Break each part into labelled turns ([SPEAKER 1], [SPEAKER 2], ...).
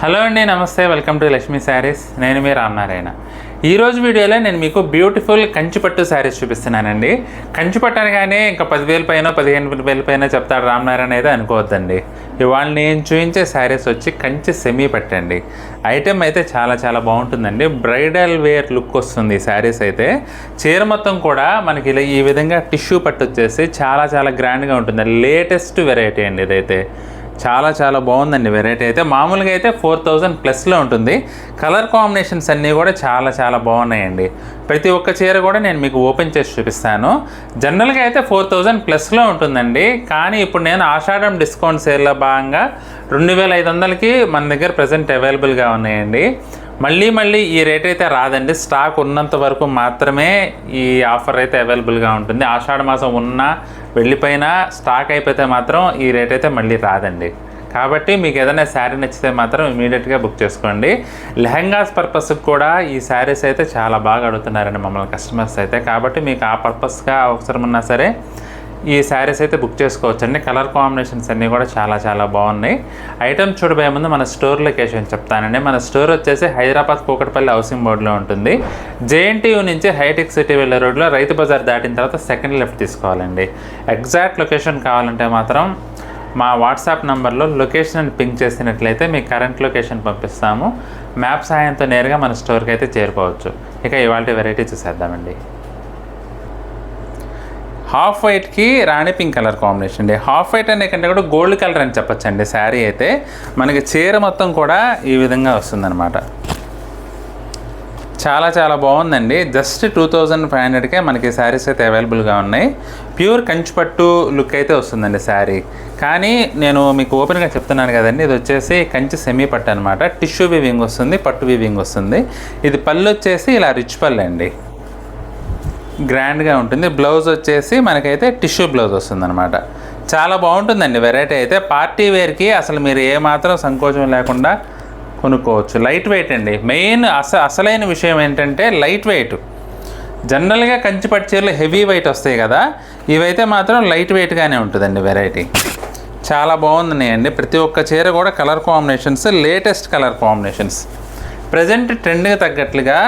[SPEAKER 1] Hello అండి, నమస్తే. Welcome to Lakshmi saris. నేను మీ రామనారాయణ. ఈరోజు వీడియోలో నేను మీకు బ్యూటిఫుల్ కంచిపట్టు శారీస్ చూపిస్తున్నానండి. కంచిపట్టు అనగానే ఇంకా 10,000 పైన 15,000 పైన చెప్తాడు రామనారాయణ అయితే అనుకోవద్దండి. ఇవాళ నేను చూపించే శారీస్ వచ్చి కంచి సెమీ పట్టండి. ఐటెం అయితే చాలా చాలా బాగుంటుందండి. బ్రైడల్ వేర్ లుక్ వస్తుంది ఈ శారీస్ అయితే. చీర మొత్తం కూడా మనకి ఇలా ఈ విధంగా టిష్యూ పట్టు వచ్చేసి చాలా చాలా గ్రాండ్గా ఉంటుంది. లేటెస్ట్ వెరైటీ అండి ఇదైతే. చాలా చాలా బాగుందండి వెరైటీ అయితే. మామూలుగా అయితే 4,000 ప్లస్లో ఉంటుంది. కలర్ కాంబినేషన్స్ అన్నీ కూడా చాలా చాలా బాగున్నాయండి. ప్రతి ఒక్క చీర కూడా నేను మీకు ఓపెన్ చేసి చూపిస్తాను. జనరల్గా అయితే 4,000 ప్లస్లో ఉంటుందండి. కానీ ఇప్పుడు నేను ఆషాఢం డిస్కౌంట్ సేల్లో భాగంగా 2,500కి మన దగ్గర ప్రజెంట్ అవైలబుల్గా ఉన్నాయండి. మళ్ళీ ఈ రేట్ అయితే రాదండి. స్టాక్ ఉన్నంత వరకు మాత్రమే ఈ ఆఫర్ అయితే అవైలబుల్గా ఉంటుంది. ఆషాఢ మాసం ఉన్నా వెళ్ళిపోయినా స్టాక్ అయిపోతే మాత్రం ఈ రేట్ అయితే మళ్ళీ రాదండి. కాబట్టి మీకు ఏదైనా శారీ నచ్చితే మాత్రం ఇమీడియట్గా బుక్ చేసుకోండి. లెహంగాస్ పర్పస్కి కూడా ఈ శారీస్ అయితే చాలా బాగా అడుగుతున్నారండి మమ్మల్ని కస్టమర్స్ అయితే. కాబట్టి మీకు ఆ పర్పస్గా అవసరం ఉన్నా సరే ఈ శారీస్ అయితే బుక్ చేసుకోవచ్చండి. కలర్ కాంబినేషన్స్ అన్నీ కూడా చాలా చాలా బాగున్నాయి. ఐటమ్ చూడబోయే ముందు మన స్టోర్ లొకేషన్ చెప్తానండి. మన స్టోర్ వచ్చేసి హైదరాబాద్ కూకట్పల్లి హౌసింగ్ బోర్డులో ఉంటుంది. జేఎన్టీయూ నుంచి హైటెక్ సిటీ వెళ్ళే రోడ్లో రైతు బజార్ దాటిన తర్వాత సెకండ్ లెఫ్ట్ తీసుకోవాలండి. ఎగ్జాక్ట్ లొకేషన్ కావాలంటే మాత్రం మా వాట్సాప్ నెంబర్లో లొకేషన్ అని పింక్ చేసినట్లయితే మీకు కరెంట్ లొకేషన్ పంపిస్తాము. మ్యాప్ సహాయంతో నేరుగా మన స్టోర్కి అయితే చేరుకోవచ్చు. ఇక ఇవాళ వెరైటీ చూసేద్దామండి. హాఫ్ వైట్కి రాణి పింక్ కలర్ కాంబినేషన్ అండి. హాఫ్ వైట్ అనే కంటే కూడా గోల్డ్ కలర్ అని చెప్పచ్చండి. శారీ అయితే మనకి చీర మొత్తం కూడా ఈ విధంగా వస్తుందన్నమాట. చాలా చాలా బాగుందండి. జస్ట్ 2,500కే మనకి శారీస్ అయితే అవైలబుల్గా ఉన్నాయి. ప్యూర్ కంచిపట్టు లుక్ అయితే వస్తుందండి శారీ. కానీ నేను మీకు ఓపెన్గా చెప్తున్నాను కదండి, ఇది వచ్చేసి కంచి సెమీ పట్టు అనమాట. టిష్యూ వీవింగ్ వస్తుంది, పట్టు వీవింగ్ వస్తుంది. ఇది పళ్ళు వచ్చేసి ఇలా రిచ్ పళ్ళు అండి, గ్రాండ్గా ఉంటుంది. బ్లౌజ్ వచ్చేసి మనకైతే టిష్యూ బ్లౌజ్ వస్తుంది అనమాట. చాలా బాగుంటుందండి వెరైటీ అయితే. పార్టీ వేర్కి అసలు మీరు ఏమాత్రం సంకోచం లేకుండా కొనుక్కోవచ్చు. లైట్ వెయిట్ అండి. మెయిన్ అసలైన విషయం ఏంటంటే లైట్ వెయిట్. జనరల్గా కంచిపట్టు చీరలు హెవీ వెయిట్ వస్తాయి కదా, ఇవైతే మాత్రం లైట్ వెయిట్గానే ఉంటుందండి వెరైటీ. చాలా బాగున్నాయండి. ప్రతి ఒక్క చీర కూడా colour combinations latest colour combinations. Present ట్రెండ్కి తగ్గట్లుగా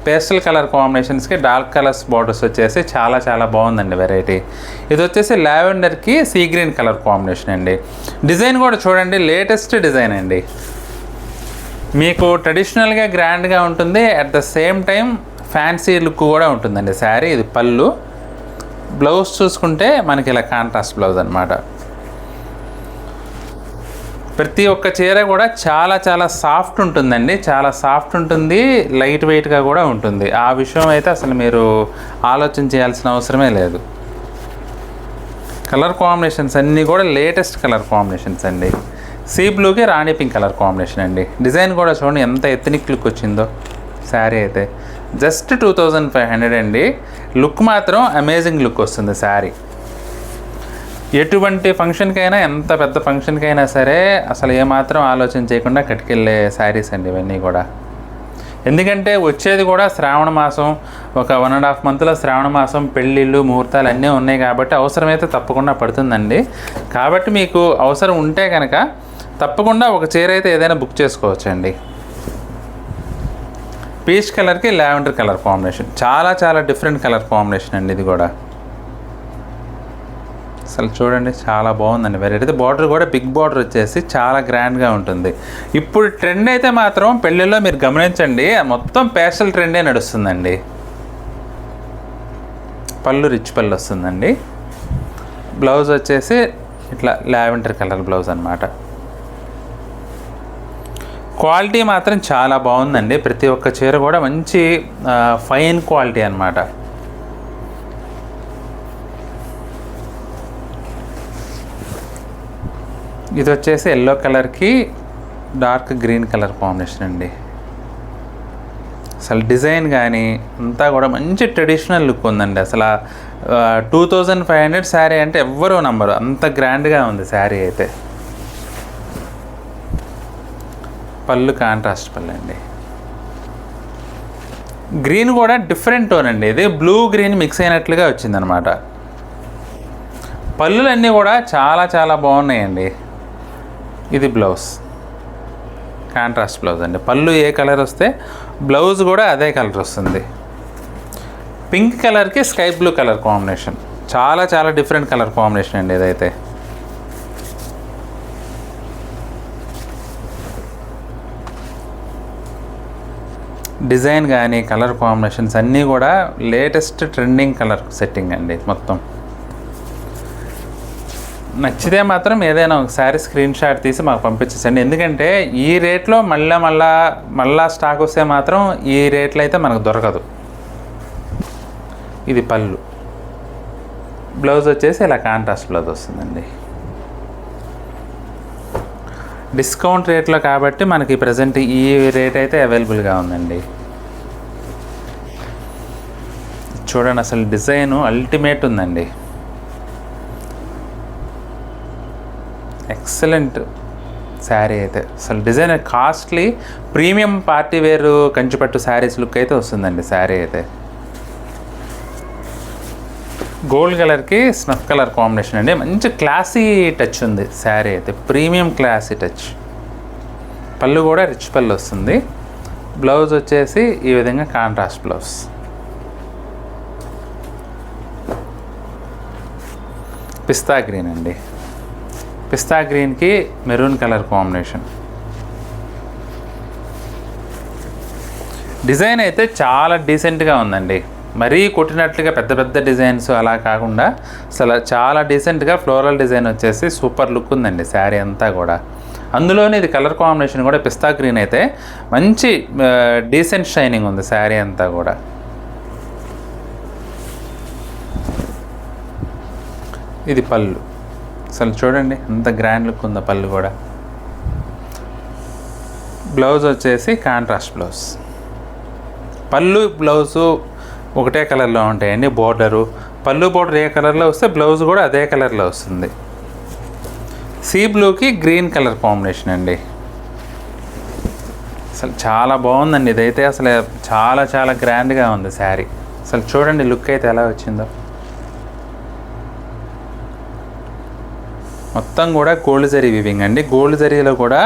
[SPEAKER 1] పేస్టల్ కలర్ కాంబినేషన్స్కి డార్క్ కలర్స్ బార్డర్స్ వచ్చేసి చాలా చాలా బాగుందండి వెరైటీ. ఇది వచ్చేసి లావెండర్కి సీ గ్రీన్ కలర్ కాంబినేషన్ అండి. డిజైన్ కూడా చూడండి, లేటెస్ట్ డిజైన్ అండి. మీకు ట్రెడిషనల్గా గ్రాండ్గా ఉంటుంది, at the same time fancy look కూడా ఉంటుందండి శారీ. ఇది పళ్ళు. బ్లౌజ్ చూసుకుంటే మనకి ఇలా కాంట్రాస్ట్ బ్లౌజ్ అనమాట. ప్రతి ఒక్క చీర కూడా చాలా చాలా సాఫ్ట్ ఉంటుందండి. చాలా సాఫ్ట్ ఉంటుంది, లైట్ వెయిట్గా కూడా ఉంటుంది. ఆ విషయం అయితే అసలు మీరు ఆలోచన చేయాల్సిన అవసరమే లేదు. కలర్ కాంబినేషన్స్ అన్నీ కూడా లేటెస్ట్ కలర్ కాంబినేషన్స్ అండి. సీ బ్లూకి రాణి పింక్ కలర్ కాంబినేషన్ అండి. డిజైన్ కూడా చూడండి ఎంత ఎత్నిక్ లుక్ వచ్చిందో శారీ అయితే. జస్ట్ 2,500 అండి. లుక్ మాత్రం అమేజింగ్ లుక్ వస్తుంది శారీ. ఎటువంటి ఫంక్షన్కైనా, ఎంత పెద్ద ఫంక్షన్కైనా సరే అసలు ఏమాత్రం ఆలోచన చేయకుండా కట్టుకెళ్ళే శారీస్ అండి ఇవన్నీ కూడా. ఎందుకంటే వచ్చేది కూడా శ్రావణ మాసం, ఒక 1.5 మంత్లో శ్రావణ మాసం, పెళ్ళిళ్ళు, ముహూర్తాలు అన్నీ ఉన్నాయి కాబట్టి అవసరమైతే తప్పకుండా పడుతుందండి. కాబట్టి మీకు అవసరం ఉంటే కనుక తప్పకుండా ఒక చీర అయితే ఏదైనా బుక్ చేసుకోవచ్చండి. పీచ్ కలర్కి లావెండర్ కలర్ కాంబినేషన్, చాలా చాలా డిఫరెంట్ కలర్ కాంబినేషన్ అండి ఇది కూడా. అసలు చూడండి చాలా బాగుందండి వెరైటీ. బార్డర్ కూడా బిగ్ బార్డర్ వచ్చేసి చాలా గ్రాండ్గా ఉంటుంది. ఇప్పుడు ట్రెండ్ అయితే మాత్రం పెళ్ళిళ్ళలో మీరు గమనించండి, మొత్తం పేస్టల్ ట్రెండే నడుస్తుందండి. పళ్ళు రిచ్ పళ్ళు వస్తుందండి. బ్లౌజ్ వచ్చేసి ఇట్లా లావెండర్ కలర్ బ్లౌజ్ అనమాట. క్వాలిటీ మాత్రం చాలా బాగుందండి. ప్రతి ఒక్క చీర కూడా మంచి ఫైన్ క్వాలిటీ అనమాట. ఇది వచ్చేసి ఎల్లో కలర్కి డార్క్ గ్రీన్ కలర్ కాంబినేషన్ అండి. అసలు డిజైన్ కానీ అంతా కూడా మంచి ట్రెడిషనల్ లుక్ ఉందండి. అసలు 2,500 శారీ అంటే ఎవ్వరూ నమ్మరు, అంత గ్రాండ్గా ఉంది శారీ అయితే. పళ్ళు కాంట్రాస్ట్ పళ్ళు అండి. గ్రీన్ కూడా డిఫరెంట్ టోన్ అండి. ఇది బ్లూ గ్రీన్ మిక్స్ అయినట్లుగా వచ్చిందనమాట. పళ్ళులన్నీ కూడా చాలా చాలా బాగున్నాయండి. ఇది బ్లౌజ్. కాంట్రాస్ట్ బ్లౌజ్ అండి. పళ్ళు ఏ కలర్ వస్తే బ్లౌజ్ కూడా అదే కలర్ వస్తుంది. పింక్ కలర్కి స్కై బ్లూ కలర్ కాంబినేషన్, చాలా చాలా డిఫరెంట్ కలర్ కాంబినేషన్ అండి ఇదైతే. డిజైన్ కానీ కలర్ కాంబినేషన్స్ అన్నీ కూడా లేటెస్ట్ ట్రెండింగ్ కలర్ సెట్టింగ్ అండి మొత్తం. నచ్చితే మాత్రం ఏదైనా ఒకసారి స్క్రీన్ షాట్ తీసి మాకు పంపించండి. ఎందుకంటే ఈ రేట్లో మళ్ళా స్టాక్ వస్తే మాత్రం ఈ రేట్లో అయితే మనకు దొరకదు. ఇది పళ్ళు, బ్లౌజ్ వచ్చేసి ఇలా కాంట్రాస్ట్ బ్లౌజ్ వస్తుందండి. డిస్కౌంట్ రేట్లో కాబట్టి మనకి ప్రజెంట్ ఈ రేట్ అయితే అవైలబుల్గా ఉందండి. చూడండి అసలు డిజైను అల్టిమేట్ ఉందండి. ఎక్సలెంట్ శారీ అయితే అసలు design costly premium party wear కంచిపట్టు శారీస్ లుక్ అయితే వస్తుందండి శారీ అయితే. గోల్డ్ కలర్కి స్నఫ్ కలర్ కాంబినేషన్ అండి. మంచి క్లాసీ టచ్ ఉంది శారీ అయితే, ప్రీమియం క్లాసీ టచ్. పళ్ళు కూడా రిచ్ పళ్ళు వస్తుంది. బ్లౌజ్ వచ్చేసి ఈ విధంగా కాంట్రాస్ట్ బ్లౌజ్. పిస్తా గ్రీన్ అండి. పిస్తా గ్రీన్కి మెరూన్ కలర్ కాంబినేషన్. డిజైన్ అయితే చాలా డీసెంట్గా ఉందండి. మరీ కొట్టినట్లుగా పెద్ద పెద్ద డిజైన్స్ అలా కాకుండా అసలు చాలా డీసెంట్గా ఫ్లోరల్ డిజైన్ వచ్చేసి సూపర్ లుక్ ఉందండి శారీ అంతా కూడా. అందులోనే ఇది కలర్ కాంబినేషన్ కూడా పిస్తా గ్రీన్ అయితే మంచి డీసెంట్ షైనింగ్ ఉంది శారీ అంతా కూడా. ఇది పళ్ళు, అసలు చూడండి అంత గ్రాండ్ లుక్ ఉందో పళ్ళు కూడా. బ్లౌజ్ వచ్చేసి కాంట్రాస్ట్ బ్లౌజ్. పళ్ళు బ్లౌజు ఒకటే కలర్లో ఉంటాయండి. బోర్డరు పళ్ళు బోర్డర్ ఏ కలర్లో వస్తే బ్లౌజ్ కూడా అదే కలర్లో వస్తుంది. సీ బ్లూకి గ్రీన్ కలర్ కాంబినేషన్ అండి. అసలు చాలా బాగుందండి ఇదైతే. అసలు చాలా చాలా గ్రాండ్గా ఉంది శారీ. అసలు చూడండి లుక్ అయితే ఎలా వచ్చిందో. మొత్తం కూడా గోల్డ్ జరీ వీవింగ్ అండి. గోల్డ్ జరీలో కూడా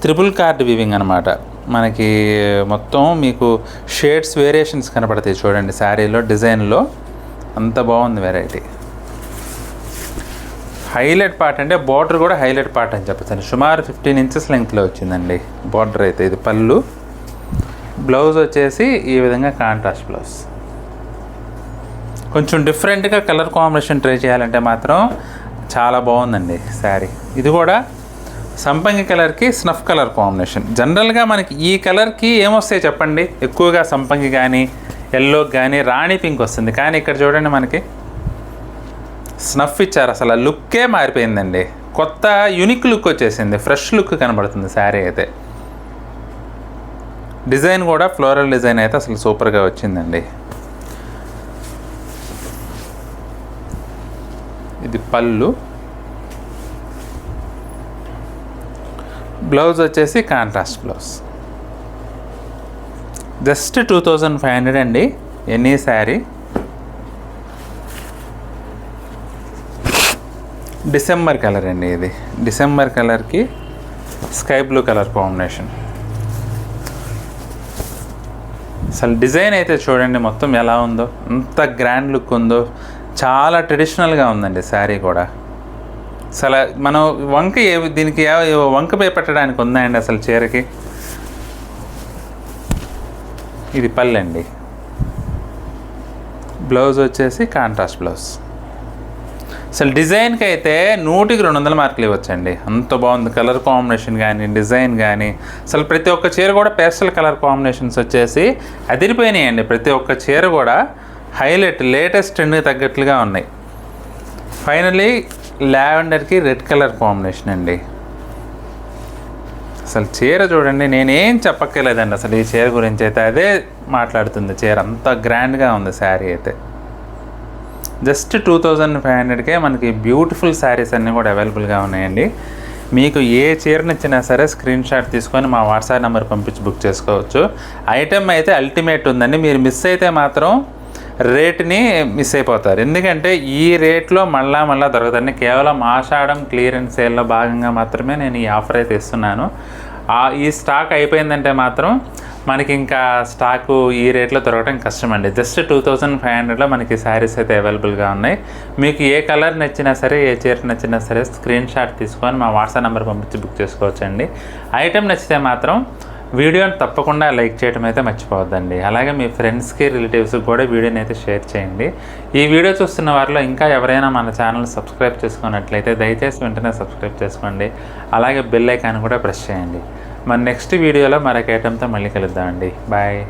[SPEAKER 1] ట్రిపుల్ కార్డ్ వీవింగ్ అనమాట. మనకి మొత్తం మీకు షేడ్స్ వేరియేషన్స్ కనపడతాయి చూడండి శారీలో, డిజైన్లో. అంత బాగుంది వెరైటీ. హైలైట్ పార్ట్ అంటే బార్డర్ కూడా హైలైట్ పార్ట్ అని చెప్పచ్చు. సుమారు 15 ఇంచెస్ లెంగ్త్లో వచ్చిందండి బార్డర్ అయితే. ఇది పళ్ళు. బ్లౌజ్ వచ్చేసి ఈ విధంగా కాంట్రాస్ట్ బ్లౌజ్. కొంచెం డిఫరెంట్గా కలర్ కాంబినేషన్ ట్రై చేయాలంటే మాత్రం చాలా బాగుందండి శారీ. ఇది కూడా సంపంగి కలర్కి స్నఫ్ కలర్ కాంబినేషన్. జనరల్గా మనకి ఈ కలర్కి ఏమొస్తాయి చెప్పండి, ఎక్కువగా సంపంగి కానీ ఎల్లోకి కానీ రాణి పింక్ వస్తుంది. కానీ ఇక్కడ చూడండి మనకి స్నఫ్ ఇచ్చారు. అసలు ఆ లుక్కే మారిపోయిందండి. కొత్త యూనిక్ లుక్ వచ్చేసింది, ఫ్రెష్ లుక్ కనబడుతుంది శారీ అయితే. డిజైన్ కూడా ఫ్లోరల్ డిజైన్ అయితే అసలు సూపర్గా వచ్చిందండి. ఇది పళ్ళు. బ్లౌజ్ వచ్చేసి కాంట్రాస్ట్ బ్లౌజ్. జస్ట్ 2500 అండి ఎనీ శారీ. డిసెంబర్ కలర్ అండి ఇది. డిసెంబర్ కలర్కి స్కై బ్లూ కలర్ కాంబినేషన్. అసలు డిజైన్ అయితే చూడండి మొత్తం ఎలా ఉందో, ఎంత గ్రాండ్ లుక్ ఉందో. చాలా ట్రెడిషనల్గా ఉందండి శారీ కూడా. అసలు మనం దీనికి వంక పెట్టడానికి ఉందండి అసలు చీరకి. ఇది పళ్ళు అండి. బ్లౌజ్ వచ్చేసి కాంట్రాస్ట్ బ్లౌజ్. అసలు డిజైన్కి అయితే 100కి 200 మార్కులు ఇవ్వచ్చండి. అంత బాగుంది కలర్ కాంబినేషన్ కానీ డిజైన్ కానీ. అసలు ప్రతి ఒక్క చీర కూడా పేస్టల్ కలర్ కాంబినేషన్స్ వచ్చేసి అదిరిపోయినాయండి. ప్రతి ఒక్క చీర కూడా హైలైట్ లేటెస్ట్ ట్రెండ్కి తగ్గట్లుగా ఉన్నాయి. ఫైనల్లీ లావెండర్కి రెడ్ కలర్ కాంబినేషన్ అండి. అసలు చీర చూడండి, నేనేం చెప్పక్కర్లేదండి అసలు ఈ చీర గురించి అయితే. అదే మాట్లాడుతుంది చీర. అంత గ్రాండ్గా ఉంది శారీ అయితే. జస్ట్ 2500కే మనకి బ్యూటిఫుల్ శారీస్ అన్నీ కూడా అవైలబుల్గా ఉన్నాయండి. మీకు ఏ చీర నచ్చినా సరే స్క్రీన్ షాట్ తీసుకొని మా వాట్సాప్ నెంబర్ పంపించి బుక్ చేసుకోవచ్చు. ఐటెం అయితే అల్టిమేట్ ఉందండి. మీరు మిస్ అయితే మాత్రం రేట్ని మిస్ అయిపోతారు. ఎందుకంటే ఈ రేట్లో మళ్ళా దొరకదండి. కేవలం ఆషాఢం క్లియరెన్స్ సేల్లో భాగంగా మాత్రమే నేను ఈ ఆఫర్ అయితే ఇస్తున్నాను. ఈ స్టాక్ అయిపోయిందంటే మాత్రం మనకి ఇంకా స్టాకు ఈ రేట్లో దొరకడం కష్టం అండి. జస్ట్ 2500లో మనకి శారీస్ అయితే అవైలబుల్గా ఉన్నాయి. మీకు ఏ కలర్ నచ్చినా సరే, ఏ చీర నచ్చినా సరే స్క్రీన్ షాట్ తీసుకొని మా వాట్సాప్ నెంబర్ పంపించి బుక్ చేసుకోవచ్చండి. ఐటెం నచ్చితే మాత్రం వీడియోని తప్పకుండా లైక్ చేయడం అయితే మర్చిపోవద్దండి. అలాగే మీ ఫ్రెండ్స్కి, రిలేటివ్స్కి కూడా వీడియోని అయితే షేర్ చేయండి. ఈ వీడియో చూస్తున్న వారిలో ఇంకా ఎవరైనా మన ఛానల్ సబ్స్క్రైబ్ చేసుకున్నట్లయితే దయచేసి వెంటనే సబ్స్క్రైబ్ చేసుకోండి. అలాగే బెల్ ఐకాన్ కూడా ప్రెస్ చేయండి. మన నెక్స్ట్ వీడియోలో మరొక ఐటెంతో మళ్ళీ కలుద్దామండి. బాయ్.